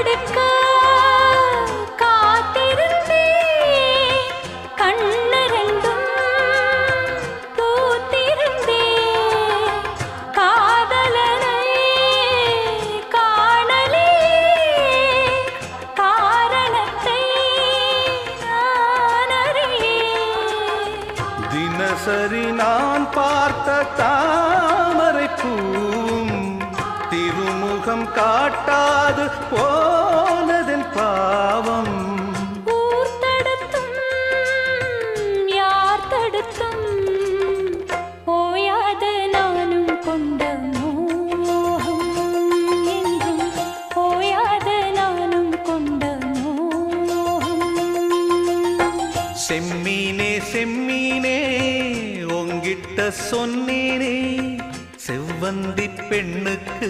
தடுக்க காத்திருந்தே கண்ணு ரெண்டும் பூத்திருந்தே காதலனை காணலே காரணத்தை நான் அறியேன். தினசரி நான் பார்த்த தாமரை பூவும் திருமுகம் காட்டாது போனதன் பாவம். ஊர் தடுத்தும் யார் தடுத்தும் ஓயாத நானும் கொண்ட மோகம் என்றும் ஓயாத நானும் கொண்ட மோகம். செம்மீனே செம்மீனே உங்கிட்ட சொன்னேனே செவ்வந்தி பெண்ணுக்கு